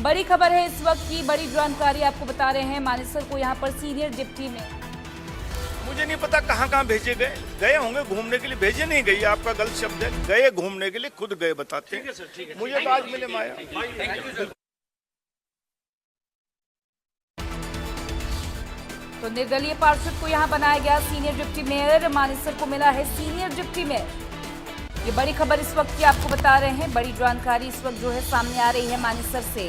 बड़ी खबर है इस वक्त की, बड़ी जानकारी आपको बता रहे हैं। मानेसर को यहाँ पर सीनियर डिप्टी में मुझे नहीं पता कहाँ कहाँ भेजे गए, गए होंगे घूमने के लिए, भेजे नहीं गई, आपका गलत शब्द है, गए घूमने के लिए, खुद गए बताते हैं। मुझे तो आज मिले माया। तो निर्दलीय पार्षद को यहाँ बनाया गया सीनियर डिप्टी मेयर। मानेसर को मिला है सीनियर डिप्टी मेयर। ये बड़ी खबर इस वक्त की आपको बता रहे हैं। बड़ी जानकारी इस वक्त जो है सामने आ रही है मानेसर से।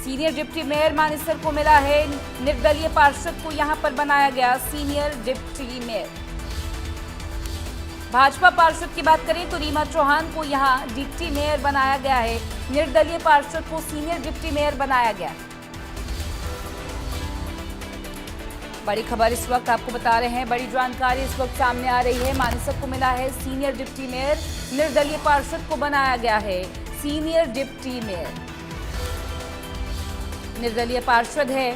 सीनियर डिप्टी मेयर मानेसर को मिला है, निर्दलीय पार्षद को यहां पर बनाया गया सीनियर डिप्टी मेयर। भाजपा पार्षद की बात करें तो रीमा चौहान को यहां डिप्टी मेयर बनाया गया है, निर्दलीय पार्षद को सीनियर डिप्टी मेयर बनाया गया है। बड़ी खबर इस वक्त आपको बता रहे हैं, बड़ी जानकारी इस वक्त सामने आ रही है। मानेसर को मिला है सीनियर डिप्टी मेयर, निर्दलीय पार्षद को बनाया गया है सीनियर डिप्टी मेयर। निर्दलीय पार्षद है,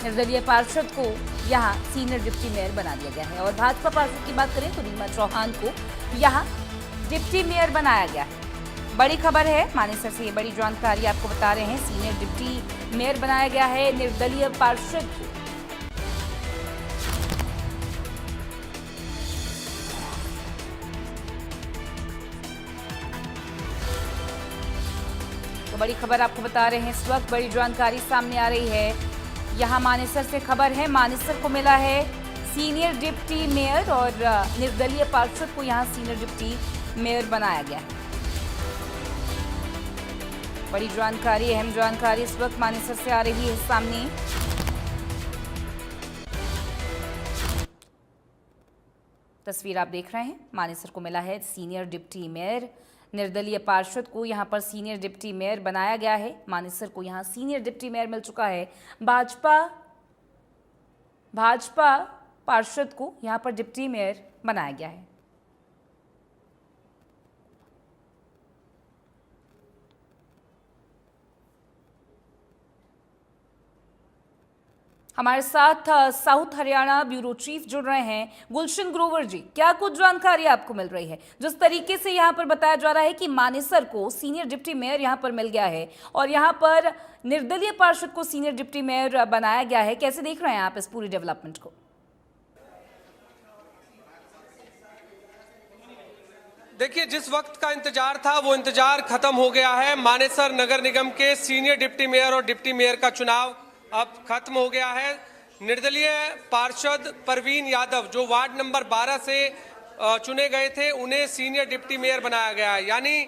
निर्दलीय पार्षद को यहां सीनियर डिप्टी मेयर बना दिया गया है। और भाजपा पार्षद की बात करें तो रीमा चौहान को यहां डिप्टी मेयर बनाया गया है। बड़ी खबर है मानेसर से, ये बड़ी जानकारी आपको बता रहे हैं। सीनियर डिप्टी मेयर बनाया गया है निर्दलीय पार्षद को। तो बड़ी खबर आपको बता रहे हैं इस वक्त, बड़ी जानकारी सामने आ रही है। यहां मानेसर से खबर है, मानेसर को मिला है सीनियर डिप्टी मेयर और निर्दलीय पार्षद को यहां सीनियर डिप्टी मेयर बनाया गया है। बड़ी जानकारी, अहम जानकारी इस वक्त मानेसर से आ रही है सामने। तस्वीर आप देख रहे हैं, मानेसर को मिला है सीनियर डिप्टी मेयर, निर्दलीय पार्षद को यहां पर सीनियर डिप्टी मेयर बनाया गया है। मानेसर को यहां सीनियर डिप्टी मेयर मिल चुका है। भाजपा पार्षद को यहां पर डिप्टी मेयर बनाया गया है। हमारे साथ साउथ हरियाणा ब्यूरो चीफ जुड़ रहे हैं गुलशन ग्रोवर जी। क्या कुछ जानकारी आपको मिल रही है? जिस तरीके से यहां पर बताया जा रहा है कि मानेसर को सीनियर डिप्टी मेयर यहां पर मिल गया है और यहां पर निर्दलीय पार्षद को सीनियर डिप्टी मेयर बनाया गया है, कैसे देख रहे हैं आप इस पूरी डेवलपमेंट को? देखिए, जिस वक्त का इंतजार था वो इंतजार खत्म हो गया है। मानेसर नगर निगम के सीनियर डिप्टी मेयर और डिप्टी मेयर का चुनाव अब खत्म हो गया है। निर्दलीय पार्षद परवीन यादव जो वार्ड नंबर 12 से चुने गए थे, उन्हें सीनियर डिप्टी मेयर बनाया गया है। यानी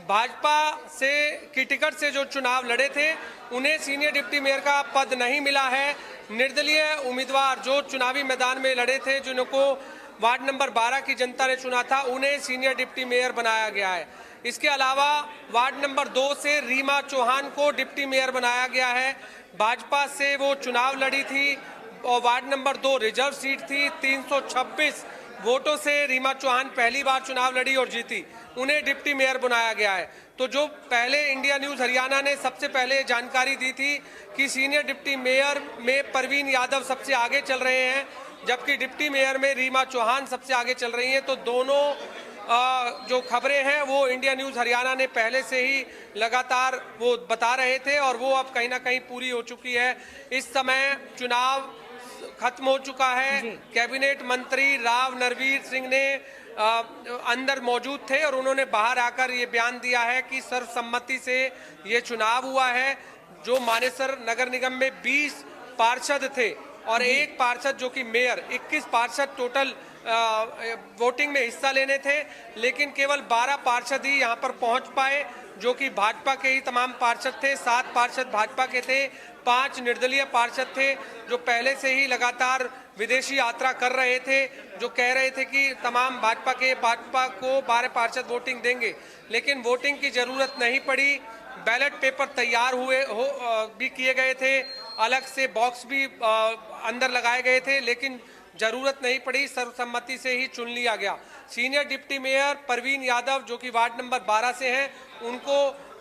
भाजपा से की टिकट से जो चुनाव लड़े थे उन्हें सीनियर डिप्टी मेयर का पद नहीं मिला है। निर्दलीय उम्मीदवार जो चुनावी मैदान में लड़े थे, जिनको वार्ड नंबर 12 की जनता ने चुना था, उन्हें सीनियर डिप्टी मेयर बनाया गया है। इसके अलावा वार्ड नंबर 2 से रीमा चौहान को डिप्टी मेयर बनाया गया है। भाजपा से वो चुनाव लड़ी थी और वार्ड नंबर 2 रिजर्व सीट थी। 326 वोटों से रीमा चौहान पहली बार चुनाव लड़ी और जीती, उन्हें डिप्टी मेयर बनाया गया है। तो जो पहले इंडिया न्यूज़ हरियाणा ने सबसे पहले जानकारी दी थी कि सीनियर डिप्टी मेयर में परवीन यादव सबसे आगे चल रहे हैं, जबकि डिप्टी मेयर में रीमा चौहान सबसे आगे चल रही हैं, तो दोनों जो खबरें हैं वो इंडिया न्यूज़ हरियाणा ने पहले से ही लगातार वो बता रहे थे और वो अब कहीं ना कहीं पूरी हो चुकी है। इस समय चुनाव खत्म हो चुका है। कैबिनेट मंत्री राव नरवीर सिंह ने अंदर मौजूद थे और उन्होंने बाहर आकर ये बयान दिया है कि सर्वसम्मति से ये चुनाव हुआ है। जो मानेसर नगर निगम में 20 पार्षद थे और एक पार्षद जो कि मेयर, 21 पार्षद टोटल वोटिंग में हिस्सा लेने थे, लेकिन केवल 12 पार्षद ही यहाँ पर पहुँच पाए, जो कि भाजपा के ही तमाम पार्षद थे। 7 पार्षद भाजपा के थे, 5 निर्दलीय पार्षद थे जो पहले से ही लगातार विदेशी यात्रा कर रहे थे, जो कह रहे थे कि तमाम भाजपा को 12 पार्षद वोटिंग देंगे, लेकिन वोटिंग की जरूरत नहीं पड़ी। बैलेट पेपर तैयार भी किए गए थे, अलग से बॉक्स भी अंदर लगाए गए थे, लेकिन जरूरत नहीं पड़ी, सर्वसम्मति से ही चुन लिया गया। Senior deputy mayor Parveen Yadav जो कि वार्ड नंबर 12 से हैं, उनको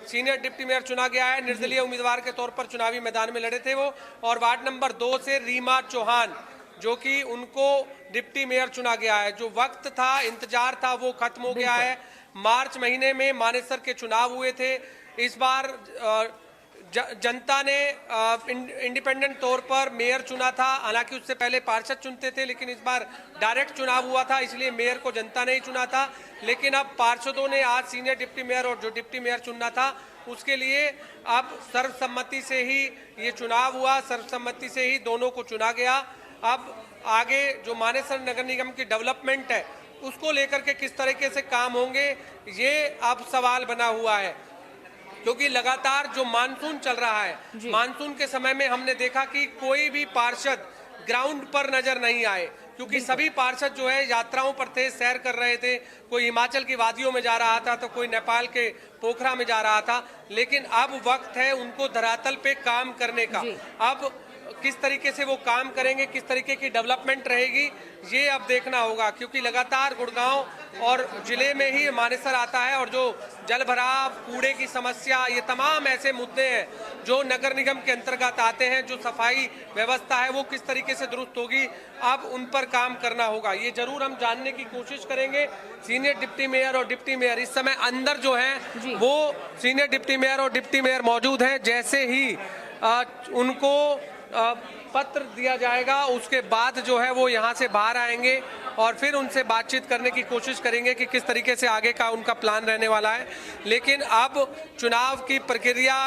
सीनियर डिप्टी मेयर चुना गया है। निर्दलीय उम्मीदवार के तौर पर चुनावी मैदान में लड़े थे वो। और वार्ड नंबर 2 से रीमा चौहान जो कि उनको डिप्टी मेयर चुना गया है। जो वक्त था, इंतजार था, वो खत्म हो गया है। मार्च महीने में मानेसर के चुनाव हुए थे। इस बार जनता ने इंडिपेंडेंट तौर पर मेयर चुना था। हालांकि उससे पहले पार्षद चुनते थे, लेकिन इस बार डायरेक्ट चुनाव हुआ था, इसलिए मेयर को जनता ने ही चुना था। लेकिन अब पार्षदों ने आज सीनियर डिप्टी मेयर और जो डिप्टी मेयर चुनना था उसके लिए अब सर्वसम्मति से ही ये चुनाव हुआ, सर्वसम्मति से ही दोनों को चुना गया। अब आगे जो मानेसर नगर निगम की डेवलपमेंट है उसको लेकर के किस तरीके से काम होंगे, ये अब सवाल बना हुआ है। क्योंकि लगातार जो मानसून चल रहा है, मानसून के समय में हमने देखा कि कोई भी पार्षद ग्राउंड पर नजर नहीं आए, क्योंकि सभी पार्षद जो है यात्राओं पर थे, सैर कर रहे थे। कोई हिमाचल की वादियों में जा रहा था तो कोई नेपाल के पोखरा में जा रहा था। लेकिन अब वक्त है उनको धरातल पे काम करने का। अब किस तरीके से वो काम करेंगे, किस तरीके की डेवलपमेंट रहेगी, ये अब देखना होगा। क्योंकि लगातार गुड़गांव और जिले में ही मानेसर आता है और जो जल भराव, कूड़े की समस्या, ये तमाम ऐसे मुद्दे हैं जो नगर निगम के अंतर्गत आते हैं। जो सफाई व्यवस्था है वो किस तरीके से दुरुस्त होगी, अब उन पर काम करना होगा। ये जरूर हम जानने की कोशिश करेंगे। सीनियर डिप्टी मेयर और डिप्टी मेयर इस समय अंदर जो है वो सीनियर डिप्टी मेयर और डिप्टी मेयर मौजूद है। जैसे ही उनको पत्र दिया जाएगा उसके बाद जो है वो यहाँ से बाहर आएंगे और फिर उनसे बातचीत करने की कोशिश करेंगे कि किस तरीके से आगे का उनका प्लान रहने वाला है। लेकिन अब चुनाव की प्रक्रिया